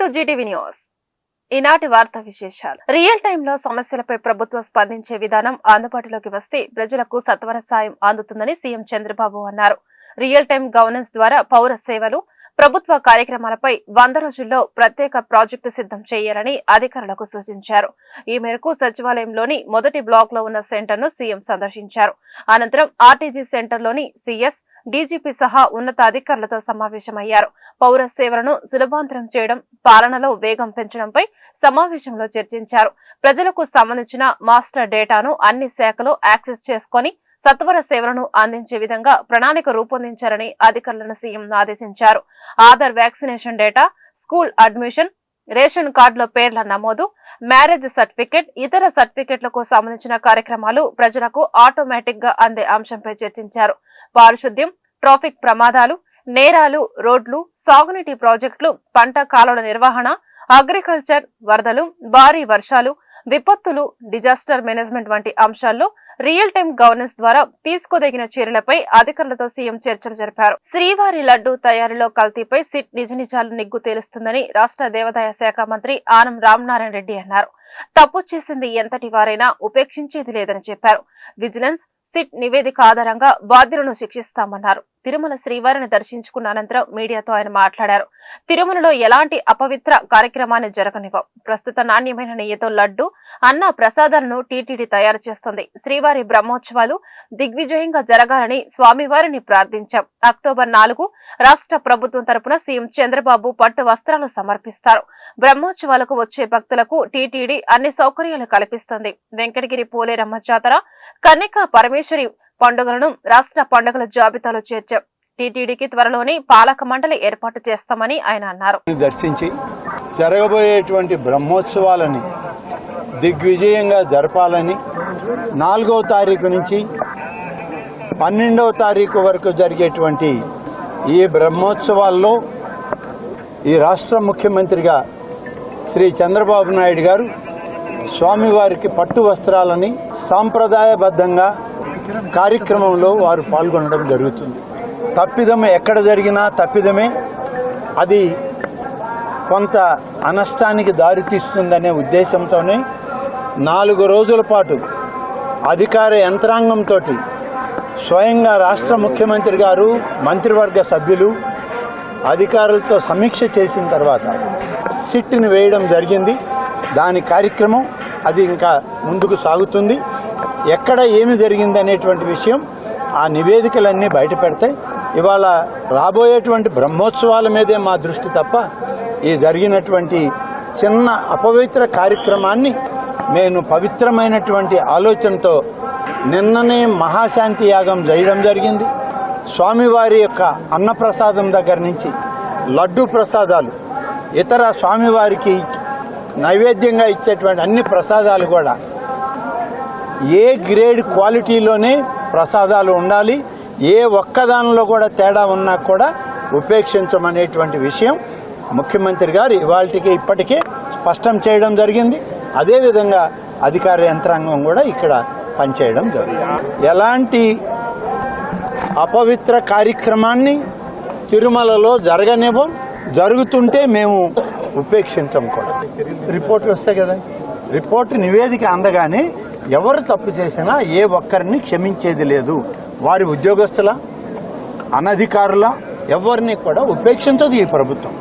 Welcome to Zee TV news. ఈనాటి వార్తా విశేషాలు. రియల్ టైంలో సమస్యలపై ప్రభుత్వం స్పందించే విధానం అందుబాటులోకి వస్తే ప్రజలకు సత్వర సాయం అందుతుందని సీఎం చంద్రబాబు అన్నారు. రియల్ టైం గవర్నెన్స్ ద్వారా పౌర సేవలు, ప్రభుత్వ కార్యక్రమాలపై 100 రోజుల్లో ప్రత్యేక ప్రాజెక్టు సిద్ధం చేయాలని అధికారులకు సూచించారు. ఈ మేరకు సచివాలయంలోని మొదటి బ్లాక్ లో ఉన్న సెంటర్ ను సీఎం సందర్శించారు. అనంతరం ఆర్టీజీ సెంటర్లోని సీఎస్, డీజీపీ సహా ఉన్నతాధికారులతో సమావేశమయ్యారు. పౌర సేవలను సులభాంతరం చేయడం, పాలనలో వేగం పెంచడంపై సమావేశంలో చర్చించారు. ప్రజలకు సంబంధించిన మాస్టర్ డేటాను అన్ని శాఖలు యాక్సెస్ చేసుకుని సత్వర సేవలను అందించే విధంగా ప్రణాళిక రూపొందించాలని అధికారులను సీఎం ఆదేశించారు. Aadhaar vaccination data, school admission, ration కార్డులో పేర్ల నమోదు, మ్యారేజ్ సర్టిఫికెట్, ఇతర సర్టిఫికెట్లకు సంబంధించిన కార్యక్రమాలు ప్రజలకు ఆటోమేటిక్ గా అందే అంశంపై చర్చించారు. పారిశుద్ధ్యం, ట్రాఫిక్ ప్రమాదాలు, నేరాలు, రోడ్లు, సాగునీటి ప్రాజెక్టులు, పంట కాలువల నిర్వహణ, అగ్రికల్చర్, వరదలు, భారీ వర్షాలు, విపత్తులు, డిజాస్టర్ మేనేజ్మెంట్ వంటి అంశాల్లో రియల్ టైం గవర్నెన్స్ ద్వారా తీసుకోదగిన చర్యలపై అధికారులతో సీఎం చర్చలు జరిపారు. శ్రీవారి లడ్డూ తయారీలో కల్తీపై సిట్ నిజనిజాలు నిగ్గు తేలుస్తుందని రాష్ట్ర దేవాదాయ శాఖ మంత్రి ఆనం రామనారాయణ రెడ్డి అన్నారు. తప్పు చేసింది ఎంతటి వారైనా ఉపేక్షించేది లేదని చెప్పారు. విజిలెన్స్, సిట్ నివేదిక ఆధారంగా బాధ్యులను శిక్షిస్తామన్నారు. తిరుమల శ్రీవారిని దర్శించుకున్న అనంతరం మీడియాతో ఆయన మాట్లాడారు. తిరుమలలో ఎలాంటి అపవిత్ర కార్యక్రమాన్ని జరగనివ్వం. ప్రస్తుత నాణ్యమైన నెయ్యితో లడ్డు, అన్న ప్రసాదాలను టీటీడీ తయారు చేస్తుంది. శ్రీవారి బ్రహ్మోత్సవాలు దిగ్విజయంగా జరగాలని స్వామివారిని ప్రార్థించాం. అక్టోబర్ 4 రాష్ట్ర ప్రభుత్వం తరపున సీఎం చంద్రబాబు పట్టు వస్త్రాలు సమర్పిస్తారు. బ్రహ్మోత్సవాలకు వచ్చే భక్తులకు టీటీడీ అన్ని సౌకర్యాలు కల్పిస్తుంది. వెంకటగిరి పోలేరమ్మ జాతర, కన్యకా పరమేశ్వరి పండుగలను రాష్ట్ర పండుగల జాబితాలో చేర్చాం. టీటీడీకి త్వరలోనే పాలక మండలి ఏర్పాటు చేస్తామని ఆయన అన్నారు. దర్శించి జరగబోయేటువంటి బ్రహ్మోత్సవాలని దిగ్విజయంగా జరపాలని 4వ తారీఖు నుంచి 12వ తారీఖు వరకు జరిగేటువంటి ఈ బ్రహ్మోత్సవాల్లో ఈ రాష్ట్ర ముఖ్యమంత్రిగా శ్రీ చంద్రబాబు నాయుడు గారు స్వామివారికి పట్టు వస్త్రాలని సాంప్రదాయబద్ధంగా కార్యక్రమంలో వారు పాల్గొనడం జరుగుతుంది. తప్పిదం ఎక్కడ జరిగినా తప్పిదమే, అది కొంత అనష్టానికి దారితీస్తుందనే ఉద్దేశంతోనే 4 రోజుల పాటు అధికార యంత్రాంగంతో స్వయంగా రాష్ట్ర ముఖ్యమంత్రి గారు, మంత్రివర్గ సభ్యులు, అధికారులతో సమీక్ష చేసిన తర్వాత సిట్ని వేయడం జరిగింది. దాని కార్యక్రమం అది ఇంకా ముందుకు సాగుతుంది. ఎక్కడ ఏమి జరిగింది అనేటువంటి విషయం ఆ నివేదికలన్నీ బయట పెడతాయి. ఇవాళ రాబోయేటువంటి బ్రహ్మోత్సవాల మీదే మా దృష్టి తప్ప ఈ జరిగినటువంటి చిన్న అపవిత్ర కార్యక్రమాన్ని నేను పవిత్రమైనటువంటి ఆలోచనతో నిన్ననే మహాశాంతి యాగం చేయడం జరిగింది. స్వామివారి యొక్క అన్నప్రసాదం దగ్గర నుంచి లడ్డూ ప్రసాదాలు, ఇతర స్వామివారికి నైవేద్యంగా ఇచ్చేటువంటి అన్ని ప్రసాదాలు కూడా ఏ గ్రేడ్ క్వాలిటీలోనే ప్రసాదాలు ఉండాలి. ఏ ఒక్కదానిలో కూడా తేడా ఉన్నా కూడా ఉపేక్షించమనేటువంటి విషయం ముఖ్యమంత్రి గారు ఇవాళకి ఇప్పటికే స్పష్టం చేయడం జరిగింది. అదేవిధంగా అధికార యంత్రాంగం కూడా ఇక్కడ పనిచేయడం జరిగింది. ఎలాంటి అపవిత్ర కార్యక్రమాన్ని తిరుమలలో జరగనివ్వం. జరుగుతుంటే మేము ఉపేక్షించం కూడా. రిపోర్ట్లు వస్తాయి కదా, రిపోర్టు నివేదిక అందగానే ఎవరు తప్పు చేసినా ఏ ఒక్కరిని క్షమించేది లేదు. వారి ఉద్యోగస్తుల, అనధికారుల ఎవరిని కూడా ఉపేక్షించదు ఈ ప్రభుత్వం.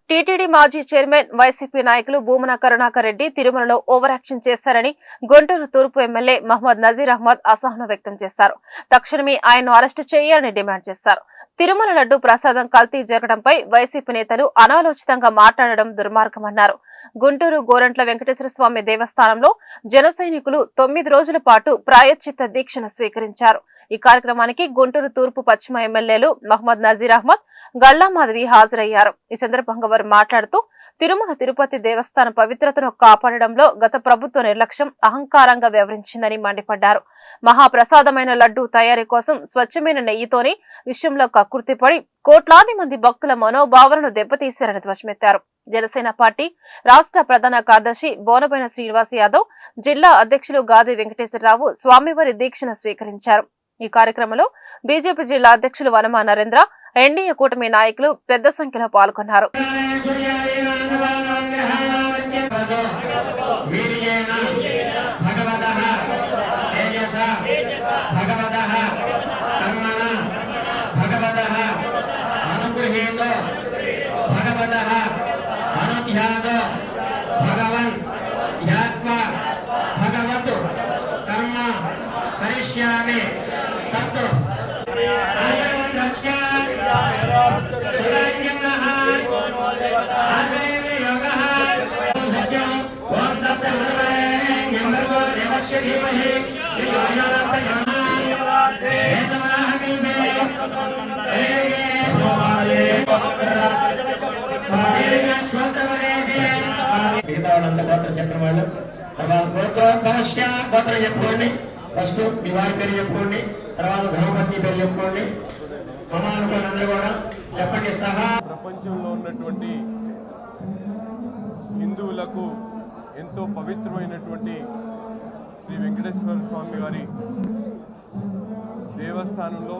టీటీడీ మాజీ చైర్మన్, వైసీపీ నాయకులు భూమన కరుణాకర్ రెడ్డి తిరుమలలో ఓవర్ యాక్షన్ చేశారని గుంటూరు తూర్పు ఎమ్మెల్యే మహమ్మద్ నజీర్ అహ్మద్ అసహనం వ్యక్తం చేశారు. తక్షణమే ఆయన్ను అరెస్టు చేయాలని డిమాండ్ చేశారు. తిరుమల లడ్డు ప్రసాదం కల్తీ జరగడంపై వైసీపీ నేతలు అనాలోచితంగా మాట్లాడడం దుర్మార్గమన్నారు. గుంటూరు గోరంట్ల వెంకటేశ్వర స్వామి దేవస్థానంలో జన సైనికులు 9 రోజుల పాటు ప్రాయశ్చిత్త దీక్షను స్వీకరించారు. ఈ కార్యక్రమానికి గుంటూరు తూర్పు పశ్చిమ ఎమ్మెల్యేలు మహమ్మద్ నజీర్ అహ్మద్, గల్లా మాధవి హాజరయ్యారు. ఈ సందర్భంగా వారు మాట్లాడుతూ తిరుమల తిరుపతి దేవస్థానం పవిత్రతను కాపాడడంలో గత ప్రభుత్వ నిర్లక్ష్యం, అహంకారంగా వ్యవహరించిందని మండిపడ్డారు. మహాప్రసాదమైన లడ్డూ తయారీ కోసం స్వచ్ఛమైన నెయ్యితోనే విషయంలో కక్కుర్తిపడి కోట్లాది మంది భక్తుల మనోభావాలను దెబ్బతీశారని ధ్వజమెత్తారు. జనసేన పార్టీ రాష్ట్ర ప్రధాన కార్యదర్శి బోనబోయిన శ్రీనివాస్ యాదవ్, జిల్లా అధ్యక్షులు గాది వెంకటేశ్వరరావు స్వామివారి దీక్షను స్వీకరించారు. ఈ కార్యక్రమంలో బీజేపీ జిల్లా అధ్యక్షులు వనమా నరేంద్ర, ఎన్డీఏ కూటమి నాయకులు పెద్ద సంఖ్యలో పాల్గొన్నారు. భగవన్ ధ్యాత్వా భగవత్ కర్మ కరిష్యామి తత్ మిగతా వాళ్ళంతా గోత్రం చెప్పిన వాళ్ళు తర్వాత గోత్రోద్భవస్య గోత్రం చెప్పుకోండి. ఫస్ట్ మీ వారి పేరు చెప్పుకోండి, తర్వాత ధర్మపత్ని పేరు చెప్పుకోండి. సమానుకోండి అందరూ కూడా చెప్పండి. సహా ప్రపంచంలో ఉన్నటువంటి హిందువులకు ఎంతో పవిత్రమైనటువంటి శ్రీ వెంకటేశ్వర స్వామి వారి దేవస్థానంలో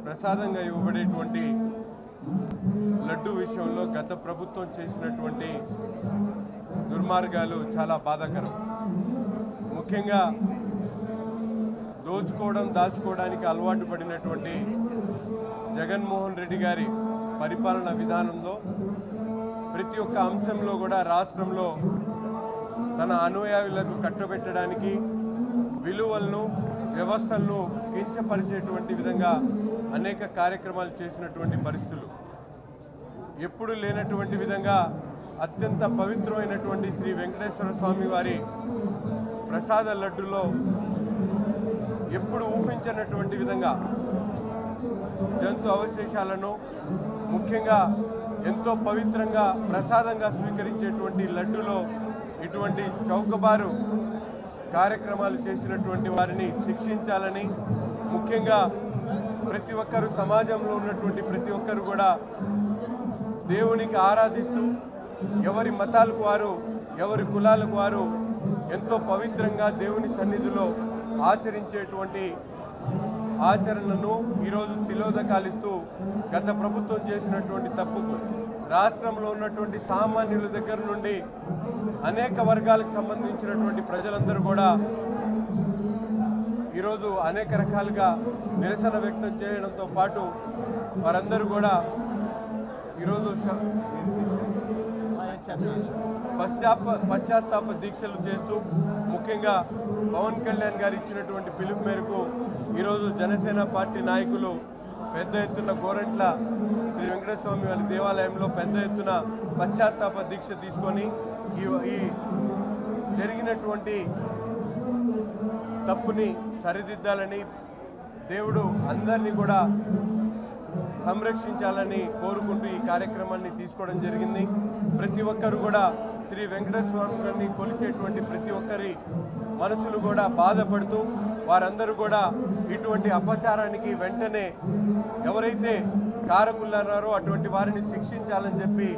ప్రసాదంగా ఇవ్వబడేటువంటి లడ్డు విషయంలో గత ప్రభుత్వం చేసినటువంటి దుర్మార్గాలు చాలా బాధాకరం. ముఖ్యంగా దోచుకోవడం దాచుకోవడానికి అలవాటు పడినటువంటి జగన్మోహన్ రెడ్డి గారి పరిపాలన విధానంలో ప్రతి ఒక్క అంశంలో కూడా రాష్ట్రంలో తన అనుయాయులకు కట్టబెట్టడానికి విలువలను వ్యవస్థలను కించపరిచేటువంటి విధంగా అనేక కార్యక్రమాలు చేసినటువంటి పరిస్థితులు. ఎప్పుడు లేనటువంటి విధంగా అత్యంత పవిత్రమైనటువంటి శ్రీ వెంకటేశ్వర స్వామి వారి ప్రసాద లడ్డులో ఎప్పుడు ఊహించినటువంటి విధంగా జంతు అవశేషాలను ముఖ్యంగా ఎంతో పవిత్రంగా ప్రసాదంగా స్వీకరించేటువంటి లడ్డులో ఇటువంటి చౌకబారు కార్యక్రమాలు చేసినటువంటి వారిని శిక్షించాలని, ముఖ్యంగా ప్రతి ఒక్కరు సమాజంలో ఉన్నటువంటి ప్రతి ఒక్కరు కూడా దేవునికి ఆరాధిస్తూ ఎవరి మతాలకు వారు ఎవరి కులాలకు వారు ఎంతో పవిత్రంగా దేవుని సన్నిధిలో ఆచరించేటువంటి ఆచరణను ఈరోజు తిలోదకాలిస్తూ గత ప్రభుత్వం చేసినటువంటి తప్పుకు రాష్ట్రంలో ఉన్నటువంటి సామాన్యుల దగ్గర నుండి అనేక వర్గాలకు సంబంధించినటువంటి ప్రజలందరూ కూడా ఈరోజు అనేక రకాలుగా నిరసన వ్యక్తం చేయడంతో పాటు వారందరూ కూడా ఈరోజు పశ్చాత్తాప దీక్షలు చేస్తూ ముఖ్యంగా పవన్ కళ్యాణ్ గారు ఇచ్చినటువంటి పిలుపు మేరకు ఈరోజు జనసేన పార్టీ నాయకులు పెద్ద ఎత్తున గోరంట్ల శ్రీ వెంకటేశ్వర స్వామి వారి దేవాలయంలో పెద్ద ఎత్తున పశ్చాత్తాప దీక్ష తీసుకొని ఈ జరిగినటువంటి తప్పుని సరిదిద్దాలని, దేవుడు అందరినీ కూడా సంరక్షించాలని కోరుకుంటూ ఈ కార్యక్రమాన్ని తీసుకోవడం జరిగింది. ప్రతి ఒక్కరు కూడా శ్రీ వెంకటేశ్వర స్వామి గారిని కొలిచేటువంటి ప్రతి ఒక్కరి మనసులు కూడా బాధపడుతూ వారందరూ కూడా ఇటువంటి అపచారానికి వెంటనే ఎవరైతే కారకులన్నారో అటువంటి వారిని శిక్షించాలని చెప్పి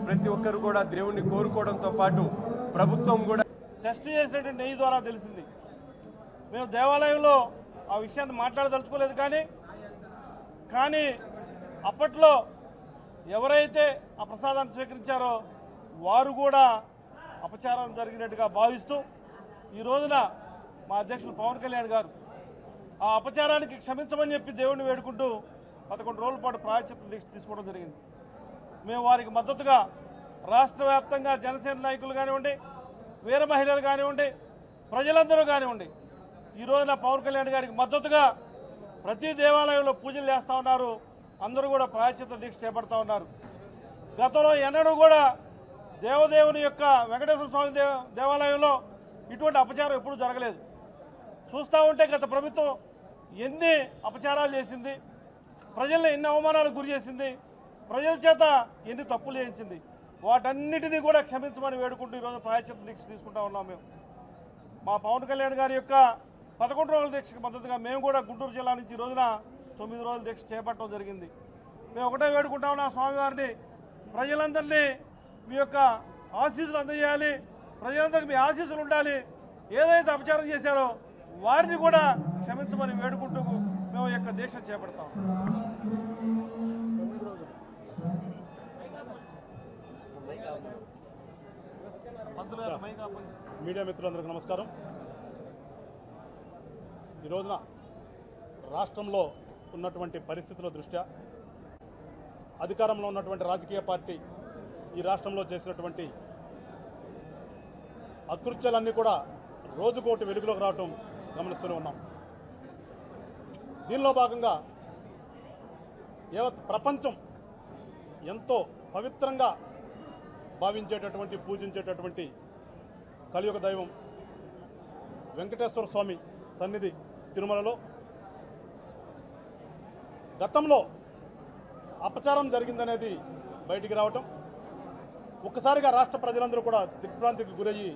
ప్రతి ఒక్కరు కూడా దేవుణ్ణి కోరుకోవడంతో పాటు ప్రభుత్వం కూడా టెస్ట్ చేసినటువంటి నెయ్యి ద్వారా తెలిసింది. మేము దేవాలయంలో ఆ విషయాన్ని మాట్లాడదలుచుకోలేదు, కానీ అప్పట్లో ఎవరైతే ఆ ప్రసాదాన్ని స్వీకరించారో వారు కూడా అపచారం జరిగినట్టుగా భావిస్తూ ఈ రోజున మా అధ్యక్షులు పవన్ కళ్యాణ్ గారు ఆ అపచారానికి క్షమించమని చెప్పి దేవుడిని వేడుకుంటూ 11 రోజుల పాటు ప్రాయశ్చిత్త దీక్ష తీసుకోవడం జరిగింది. మేము వారికి మద్దతుగా రాష్ట్ర వ్యాప్తంగా జనసేన నాయకులు కానివ్వండి, వీర మహిళలు కానివ్వండి, ప్రజలందరూ కానివ్వండి, ఈ రోజున పవన్ కళ్యాణ్ గారికి మద్దతుగా ప్రతి దేవాలయంలో పూజలు చేస్తూ ఉన్నారు. అందరూ కూడా ప్రాయశ్చిత్త దీక్ష చేపడతా ఉన్నారు. గతంలో ఎన్నడూ కూడా దేవదేవుని యొక్క వెంకటేశ్వర స్వామి దేవాలయంలో ఇటువంటి అపచారం ఎప్పుడూ జరగలేదు. చూస్తూ ఉంటే గత ప్రభుత్వం ఎన్ని అపచారాలు చేసింది, ప్రజల్ని ఎన్ని అవమానాలకు గురి చేసింది, ప్రజల చేత ఎన్ని తప్పులు చేయించింది, వాటన్నిటినీ కూడా క్షమించమని వేడుకుంటూ ఈరోజు ప్రాయశ్చిత్త దీక్ష తీసుకుంటా ఉన్నాం. మేము మా పవన్ కళ్యాణ్ గారి యొక్క 11 రోజుల దీక్షకు మద్దతుగా మేము కూడా గుంటూరు జిల్లా నుంచి ఈ రోజున 9 రోజుల దీక్ష చేపట్టడం జరిగింది. మేము ఒకటే వేడుకుంటా ఉన్నాం స్వామివారిని, ప్రజలందరినీ మీ యొక్క ఆశీస్సులు అందజేయాలి, ప్రజలందరికీ మీ ఆశీస్సులు ఉండాలి, ఏదైతే అపచారం చేశారో వారిని కూడా క్షమించమని వేడుకుంటూ మేము యొక్క దీక్ష చేపడతాం. మీడియా మిత్రులందరికీ నమస్కారం. ఈ రోజున రాష్ట్రంలో ఉన్నటువంటి పరిస్థితుల దృష్ట్యా అధికారంలో ఉన్నటువంటి రాజకీయ పార్టీ ఈ రాష్ట్రంలో చేసినటువంటి అకృత్యాలన్నీ కూడా రోజుకోటి వెలుగులోకి రావటం గమనిస్తూనే ఉన్నాం. దీనిలో భాగంగా యావత్ ప్రపంచం ఎంతో పవిత్రంగా భావించేటటువంటి పూజించేటటువంటి కలియుగ దైవం వెంకటేశ్వర స్వామి సన్నిధి తిరుమలలో గతంలో అపచారం జరిగిందనేది బయటికి రావటం, ఒక్కసారిగా రాష్ట్ర ప్రజలందరూ కూడా దిగ్భ్రాంతికి గురయ్యి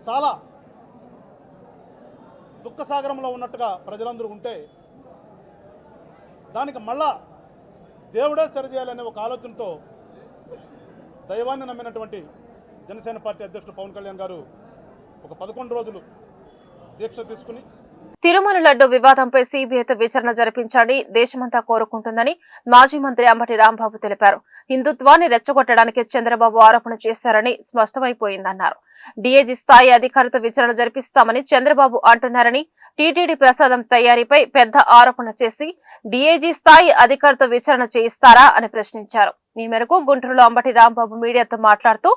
చాలా దుఃఖసాగరంలో ఉన్నట్టుగా ప్రజలందరూ ఉంటే దానికి మళ్ళా దేవుడే సరిచేయాలనే ఒక ఆలోచనతో దైవాన్ని నమ్మినటువంటి జనసేన పార్టీ అధ్యక్షుడు పవన్ కళ్యాణ్ గారు ఒక 11 రోజులు దీక్ష తీసుకుని తిరుమల లడ్డు వివాదంపై సీబీఐతో విచారణ జరిపించాలని దేశమంతా కోరుకుంటుందని మాజీ మంత్రి అంబటి రాంబాబు తెలిపారు. హిందుత్వాన్ని రెచ్చగొట్టడానికి చంద్రబాబు ఆరోపణ చేశారని స్పష్టమైపోయిందన్నారు. డీఏజీ స్థాయి అధికారితో విచారణ జరిపిస్తామని చంద్రబాబు అంటున్నారని, టీటీడీ ప్రసాదం తయారీపై పెద్ద ఆరోపణ చేసి డీఏజీ స్థాయి అధికారితో విచారణ చేయిస్తారా అని ప్రశ్నించారు. ఈ మేరకు గుంటూరులో అంబటి రాంబాబు మీడియాతో మాట్లాడుతూ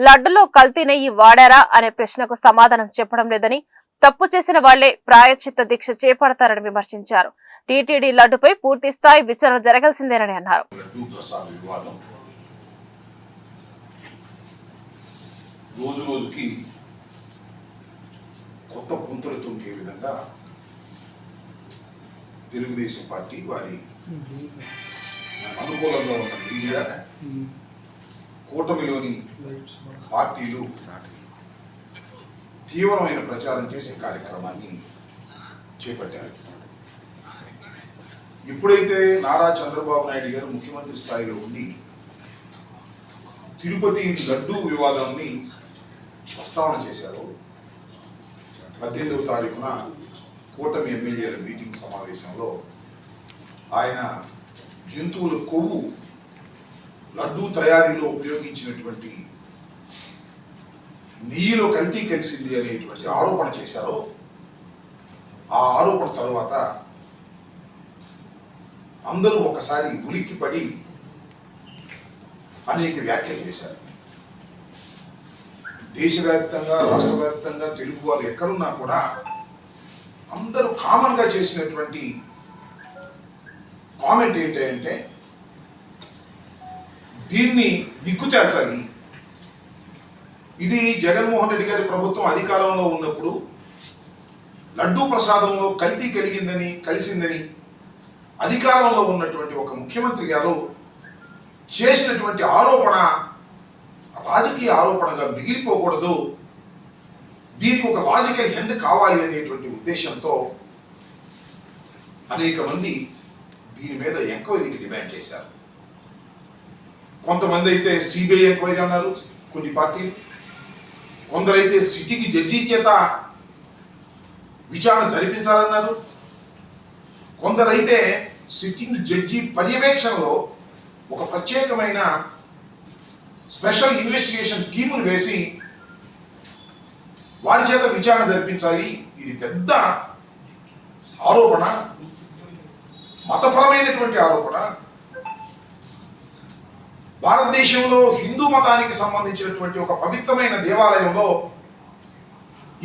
లడ్డులో కల్తీ నెయ్యి వాడారా అనే ప్రశ్నకు సమాధానం చెప్పడం లేదని, తప్పు చేసిన వాళ్లే ప్రాయశ్చిత్త దీక్ష చేపడతారని విమర్శించారు. టీటీడీ లడ్డుపై పూర్తి స్థాయి విచారణ జరగాల్సిందేనని అన్నారు. రోజు రోజుకి కొత్త పుంతలు తొంగే విధంగా తెలుగుదేశం పార్టీ వారి అనుకూలంగా ఉన్న మీడియా, కూటమిలోని పార్టీలు తీవ్రమైన ప్రచారం చేసే కార్యక్రమాన్ని చేపట్టారు. ఎప్పుడైతే నారా చంద్రబాబు నాయుడు గారు ముఖ్యమంత్రి స్థాయిలో ఉండి తిరుపతి లడ్డూ వివాదాన్ని ప్రస్తావన చేశారు, 18వ తారీఖున కూటమి ఎమ్మెల్యేల మీటింగ్ సమావేశంలో ఆయన జంతువుల కొవ్వు లడ్డూ తయారీలో ఉపయోగించినటువంటి నెయ్యిలో కల్తీ కలిసింది అనేటువంటి ఆరోపణ చేశారో, ఆ ఆరోపణ తరువాత అందరూ ఒకసారి ఉలిక్కిపడి అనేక వ్యాఖ్యలు చేశారు. దేశవ్యాప్తంగా, రాష్ట్ర వ్యాప్తంగా తెలుగు వారు ఎక్కడున్నా కూడా అందరూ కామన్గా చేసినటువంటి కామెంట్ ఏంటంటే దీన్ని నిక్కు తేల్చాలి. ఇది జగన్మోహన్ రెడ్డి గారి ప్రభుత్వం అధికారంలో ఉన్నప్పుడు లడ్డూ ప్రసాదంలో కల్తీ కలిసిందని అధికారంలో ఉన్నటువంటి ఒక ముఖ్యమంత్రి గారు చేసినటువంటి ఆరోపణ రాజకీయ ఆరోపణగా మిగిలిపోకూడదు, దీనికి ఒక లాజికల్ ఎండ్ కావాలి అనేటువంటి ఉద్దేశంతో అనేక మంది దీని మీద ఎంక్వైరీకి డిమాండ్ చేశారు. కొంతమంది అయితే సిబిఐ ఎంక్వైరీ అన్నారు, కొన్ని పార్టీలు, కొందరైతే సిటీకి జడ్జి చేత విచారణ జరిపించాలన్నారు, కొందరైతే సిట్టింగ్ జడ్జి పర్యవేక్షణలో ఒక ప్రత్యేకమైన స్పెషల్ ఇన్వెస్టిగేషన్ టీమును వేసి వారి చేత విచారణ జరిపించాలి. ఇది పెద్ద ఆరోపణ, మతపరమైనటువంటి ఆరోపణ. భారతదేశంలో హిందూ మతానికి సంబంధించినటువంటి ఒక పవిత్రమైన దేవాలయంలో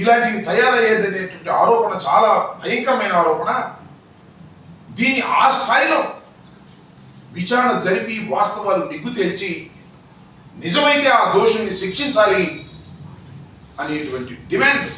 ఇలాంటివి తయారయ్యేదనేటువంటి ఆరోపణ చాలా భయంకరమైన ఆరోపణ. దీన్ని ఆ స్థాయిలో విచారణ జరిపి వాస్తవాలు నిగ్గు తేల్చి నిజమైతే ఆ దోషుని శిక్షించాలి అనేటువంటి డిమాండ్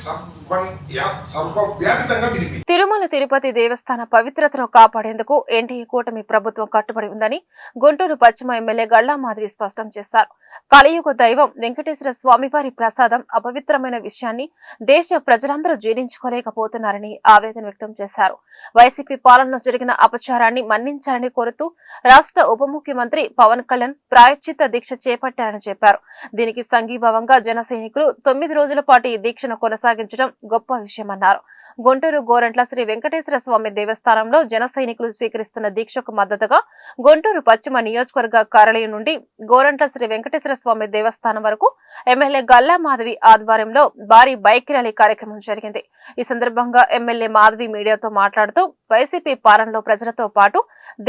సర్వవ్యాపితంగా వినిపించింది. తిరుమల తిరుపతి దేవస్థాన పవిత్రతను కాపాడేందుకు ఎన్డీఏ కూటమి ప్రభుత్వం కట్టుబడి ఉందని గుంటూరు పశ్చిమ ఎమ్మెల్యే గళ్లా మాదిరి స్పష్టం చేశారు. కలియుగ దైవం వెంకటేశ్వర స్వామివారి ప్రసాదం అపవిత్రమైన విషయాన్ని దేశ ప్రజలందరూ జీర్ణించుకోలేకపోతున్నారని ఆవేదన వ్యక్తం చేశారు. వైసీపీ పాలనలో జరిగిన అపచారాన్ని మన్నించాలని కోరుతూ రాష్ట్ర ఉప ముఖ్యమంత్రి పవన్ కళ్యాణ్ ప్రాయశ్చిత్త దీక్ష చేపట్టారని చెప్పారు. దీనికి సంఘీభావంగా జన సైనికులు 9 రోజుల పాటు ఈ దీక్షను కొనసాగించడం గొప్ప విషయమన్నారు. గుంటూరు గోరంట్ల శ్రీ వెంకటేశ్వర స్వామి దేవస్థానంలో జన సైనికులు స్వీకరిస్తున్న దీక్షకు మద్దతుగా గుంటూరు పశ్చిమ నియోజకవర్గ కార్యాలయం నుండి గోరంట్ల శ్రీ వెంకటేశ్వర స్వామి దేవస్థానం వరకు ఎమ్మెల్యే గల్లా మాధవి ఆధ్వర్యంలో భారీ బైక్ ర్యాలీ కార్యక్రమం జరిగింది. ఈ సందర్భంగా ఎమ్మెల్యే మాధవి మీడియాతో మాట్లాడుతూ వైసీపీ పాలనలో ప్రజలతో పాటు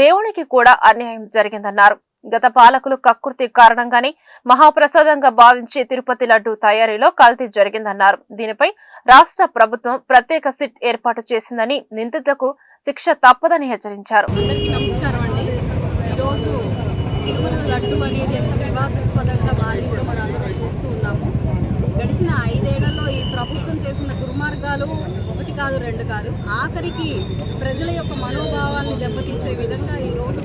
దేవునికి కూడా అన్యాయం జరిగిందన్నారు. గత పాలకులు కక్కుర్తి కారణంగానే మహాప్రసాదంగా భావించే తిరుపతి లడ్డు తయారీలో కల్తీ జరిగిందన్నారు. దీనిపై రాష్ట్ర ప్రభుత్వం ప్రత్యేక సిట్ ఏర్పాటు చేసిందని, నిందితులకు శిక్ష తప్పదని హెచ్చరించారు. అందరికీ నమస్కారం అండి. ఈరోజు తిరుమల లడ్డు అనేది ఎంత వివాదాస్పదంగా మారిందో మనం అందరం చూస్తూ ఉన్నాము. గడిచిన 5 ఏళ్లలో ఈ ప్రభుత్వం చేసిన దుర్మార్గాలు 1 కాదు 2 కాదు, ఆఖరికి ప్రజల యొక్క మనోభావాన్ని దెబ్బతీసే విధంగా ఈరోజు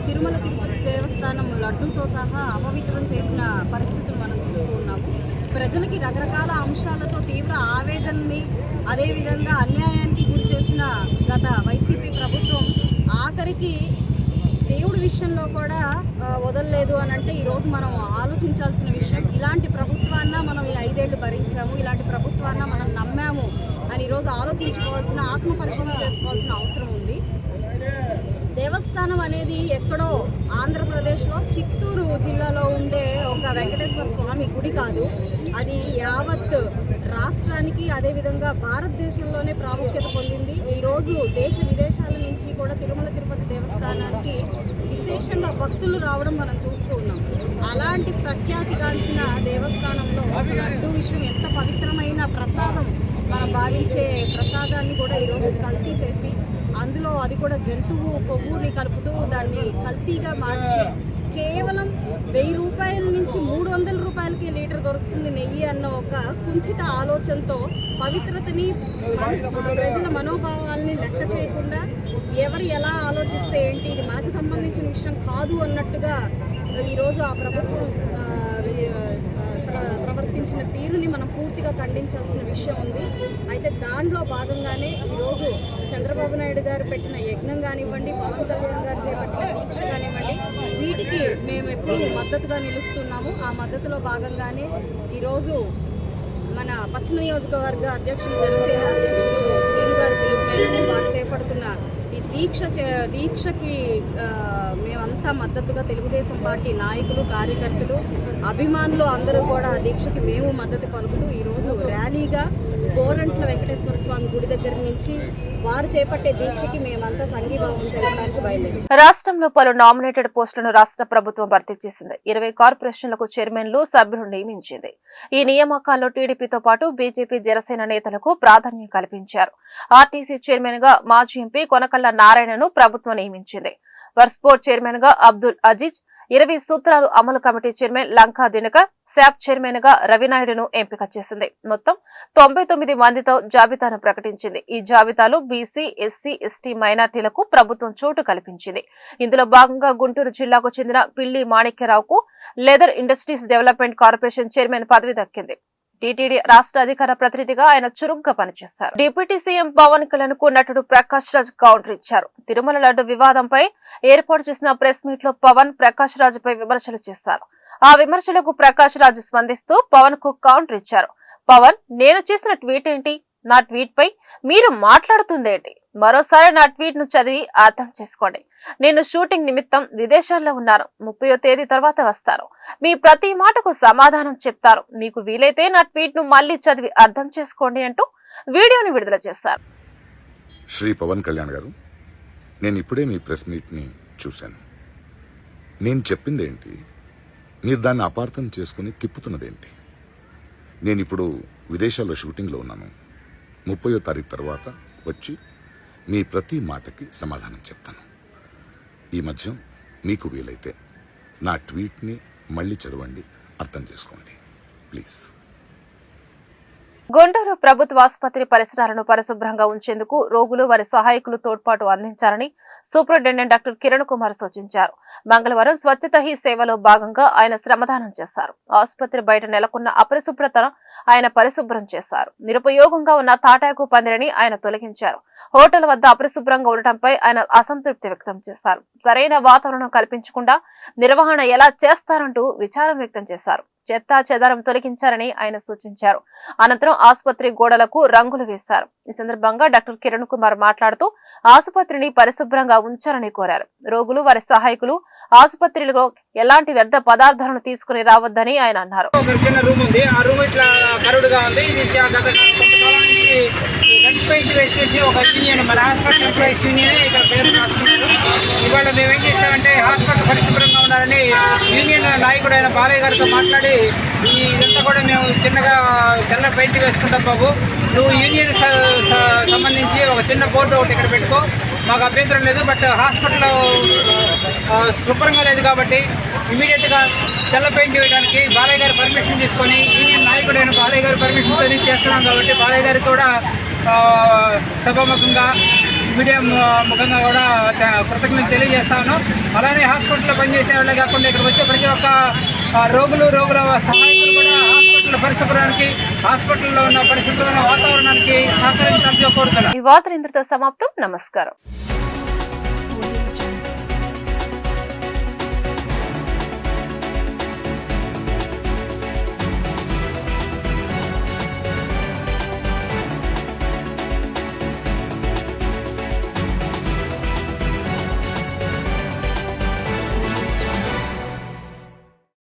తిరుమల తిరుపతి దేవస్థానం లడ్డూతో సహా అపవిత్రం చేసిన పరిస్థితులు మనం చూస్తూ ఉన్నాము. ప్రజలకి రకరకాల అంశాలతో తీవ్ర ఆవేదనని, అదేవిధంగా అన్యాయానికి గురి చేసిన గత వైసీపీ ప్రభుత్వం ఆఖరికి దేవుడి విషయంలో కూడా వదలలేదు అని అంటే ఈరోజు మనం ఆలోచించాల్సిన విషయం. ఇలాంటి ప్రభుత్వాన్న మనం ఈ 5 ఏళ్లు భరించాము, ఇలాంటి ప్రభుత్వాన్న మనం నమ్మాము అని ఈరోజు ఆలోచించుకోవాల్సిన, ఆత్మ పరిశీలన చేసుకోవాల్సిన అవసరం ఉంది. దేవస్థానం అనేది ఎక్కడో ఆంధ్రప్రదేశ్లో చిత్తూరు జిల్లాలో ఉండే ఒక వెంకటేశ్వర స్వామి గుడి కాదు. అది యావత్ రాష్ట్రానికి, అదేవిధంగా భారతదేశంలోనే ప్రాముఖ్యత పొందింది. ఈరోజు దేశ విదేశాల నుంచి కూడా తిరుమల తిరుపతి దేవస్థానానికి విశేషంగా భక్తులు రావడం మనం చూస్తూ ఉన్నాం. అలాంటి ప్రఖ్యాతిగాంచిన దేవస్థానంలో లడ్డు విషయం ఎంత పవిత్రమైన ప్రసాదం మనం భావించే ప్రసాదాన్ని కూడా ఈరోజు కల్తీ చేసి, అందులో అది కూడా జంతువు కొవ్వుని కలుపుతూ దాన్ని కల్తీగా మార్చి కేవలం 1000 రూపాయల నుంచి 300 రూపాయలకి లీటర్ దొరుకుతుంది నెయ్యి అన్న ఒక కుంచిత ఆలోచనతో పవిత్రతని, ప్రజల మనోభావాల్ని లెక్క చేయకుండా ఎవరు ఎలా ఆలోచిస్తే ఏంటి, ఇది మనకు సంబంధించిన విషయం కాదు అన్నట్టుగా ఈరోజు ఆ ప్రభుత్వం ప్రవర్తించిన తీరుని మనం పూర్తిగా ఖండించాల్సిన విషయం ఉంది. అయితే దాంట్లో భాగంగానే ఈరోజు చంద్రబాబు నాయుడు గారు పెట్టిన యజ్ఞం కానివ్వండి, పవన్ కళ్యాణ్ గారు చేపట్టిన దీక్ష కానివ్వండి, వీటికి మేము ఎప్పుడు మద్దతుగా నిలుస్తున్నాము. ఆ మద్దతులో భాగంగానే ఈరోజు మన పశ్చిమ నియోజకవర్గ అధ్యక్షులు, జనసేన అధ్యక్షులు శ్రీను గారు పిలుపు మేరకు వారు చేపడుతున్న ఈ దీక్షకి మేమంతా మద్దతుగా తెలుగుదేశం పార్టీ నాయకులు, కార్యకర్తలు, అభిమానులు అందరూ కూడా ఆ దీక్షకి మేము మద్దతు పలుకుతూ ఈరోజు ర్యాలీగా గోరంట్ల వెంకటేశ్వర స్వామి గుడి దగ్గర నుంచి వారు చేపట్టే దీక్షకి మేమంతా సంఘీభావం తెలపడానికి బయలుదేరాం. రాష్ట్రంలో పలు నామినేటెడ్ పోస్టులను రాష్ట్ర ప్రభుత్వం భర్తీ చేసింది. 20 కార్పొరేషన్లకు చైర్మన్లు, సభ్యులు నియమించింది. ఈ నియామకాల్లో టీడీపీతో పాటు బీజేపీ, జనసేన నేతలకు ప్రాధాన్యం కల్పించారు. ఆర్టీసీ చైర్మన్ గా మాజీ ఎంపీ కొనకళ్ళ నారాయణను ప్రభుత్వం నియమించింది. వర్స్పోర్ట్ చైర్మన్ గా అబ్దుల్ అజీజ్, 20 సూత్రాలు అమలు committee chairman Lanka Dinakar, SAAP chairman గా రవినాయుడును ఎంపిక చేసింది. మొత్తం 99 మందితో జాబితాను ప్రకటించింది. ఈ జాబితాలో బీసీ, ఎస్సీ, ఎస్టీ మైనార్టీలకు ప్రభుత్వం చోటు కల్పించింది. ఇందులో భాగంగా గుంటూరు జిల్లాకు చెందిన పిల్లి మాణిక్యరావుకు leather industries development corporation chairman పదవి దక్కింది. టీటీడీ రాష్ట్ర అధికార ప్రతినిధిగా ఆయన చురుగ్గా పనిచేశారు. డిప్యూటీ సీఎం పవన్ కళ్యాణ్ కు నటుడు ప్రకాష్ రాజ్ కౌంటర్ ఇచ్చారు. తిరుమల లడ్డు వివాదంపై ఏర్పాటు చేసిన ప్రెస్ మీట్ లో పవన్ ప్రకాష్ రాజ్ పై విమర్శలు చేశారు. ఆ విమర్శలకు ప్రకాష్ రాజ్ స్పందిస్తూ పవన్ కు కౌంటర్ ఇచ్చారు. పవన్, నేను చేసిన ట్వీట్ ఏంటి? నా ట్వీట్ పై మీరు మాట్లాడుతుందేంటి? మరోసారి నా ట్వీట్ ను చదివి అర్థం చేసుకోండి. నేను షూటింగ్ నిమిత్తం విదేశాల్లో ఉన్నాను. 30వ తేదీ తర్వాత వస్తాను. మీ ప్రతి మాటకు సమాధానం చెప్తాను. మీకు వీలైతే నా ట్వీట్ ను మళ్ళీ చదివి అర్థం చేసుకోండి అంటూ వీడియోని విడుదల చేశారు. శ్రీ పవన్ కళ్యాణ్ గారు, నేను ఇప్పుడే మీ ప్రెస్ మీట్ ని చూశాను. నేను చెప్పిందేంటి? మీరు దాన్ని అపార్థం చేసుకుని తిప్పుతున్నదేంటి? నేను ఇప్పుడు విదేశాల్లో షూటింగ్లో ఉన్నాను. 30వ తారీఖు తర్వాత వచ్చి మీ ప్రతి మాటకి సమాధానం చెప్తాను. ఈ మధ్య మీకు వీలైతే నా ట్వీట్ని మళ్ళీ చదవండి, అర్థం చేసుకోండి ప్లీజ్. గుంటూరు ప్రభుత్వ ఆసుపత్రి పరిసరాలను పరిశుభ్రంగా ఉంచేందుకు రోగులు, వారి సహాయకులు తోడ్పాటు అందించాలని సూపరింటెండెంట్ డాక్టర్ కిరణ్ కుమార్ సూచించారు. మంగళవారం స్వచ్ఛత హీ సేవలో భాగంగా ఆయన శ్రమదానం చేశారు. ఆసుపత్రి బయట నెలకొన్న అపరిశుభ్రతను ఆయన పరిశుభ్రం చేశారు. నిరుపయోగంగా ఉన్న తాటాకు పందిరిని ఆయన తొలగించారు. హోటల్ వద్ద అపరిశుభ్రంగా ఉండటంపై ఆయన అసంతృప్తి వ్యక్తం చేశారు. సరైన వాతావరణం కల్పించకుండా నిర్వహణ ఎలా చేస్తారంటూ విచారం వ్యక్తం చేశారు. చెత్తా చెదారం తొలగించారని ఆయన సూచించారు. అనంతరం ఆసుపత్రి గోడలకు రంగులు వేశారు. ఈ సందర్భంగా డాక్టర్ కిరణ్ కుమార్ మాట్లాడుతూ ఆసుపత్రిని పరిశుభ్రంగా ఉంచాలని కోరారు. రోగులు వారి సహాయకులు ఆసుపత్రిలో ఎలాంటి వ్యర్థ పదార్థాలను తీసుకుని రావద్దని ఆయన అన్నారు. చిన్న రూమ్ ఉంది, ఆ రూమ్ ఇట్లా కరుడుగా ఉంది. ఇది గత కొంతకాలం నుంచి రెడ్ పెయింట్ వేసేసి ఒక యూనియన్, మన హాస్పిటల్ ఎంప్లాయీస్ యూనియన్ ఇక్కడ పేరు రాస్తున్నారు. ఇవాళ మేము ఏం చేసామంటే హాస్పిటల్ పరిశుభ్రంగా ఉండాలని యూనియన్ నాయకుడైన బాలయ్య గారితో మాట్లాడి ఇదంతా కూడా మేము చిన్నగా తెల్ల పెయింట్ వేసుకుంటాం బాబు, నువ్వు యూనియన్ సంబంధించి ఒక చిన్న బోర్డు ఒకటి ఇక్కడ పెట్టుకో, మాకు అభ్యంతరం లేదు. బట్ హాస్పిటల్లో శుభ్రంగా లేదు కాబట్టి ఇమీడియట్గా తెల్ల పెయింట్ వేయడానికి బాలయ్య గారి పర్మిషన్ తీసుకొని యూనియన్ నాయకుడైన బాలయ్య గారి పర్మిషన్తో చేస్తున్నాం కాబట్టి బాలయ్య గారికి కూడా సభాముఖంగా మీడియా ముఖంగా కూడా కృతజ్ఞతలు తెలియజేస్తాను. అలానే హాస్పిటల్లో పనిచేసే వాళ్ళే కాకుండా ఇక్కడికి వచ్చే ప్రతి ఒక్క రోగుల సహాయకులు కూడా హాస్పిటల్ పరిశుభ్రానికి, హాస్పిటల్లో ఉన్న పరిశుభ్రమైన వాతావరణానికి సహకరించాలని కోరుతున్నాను. ఈ వార్తలు ఇంతటితో సమాప్తం. నమస్కారం.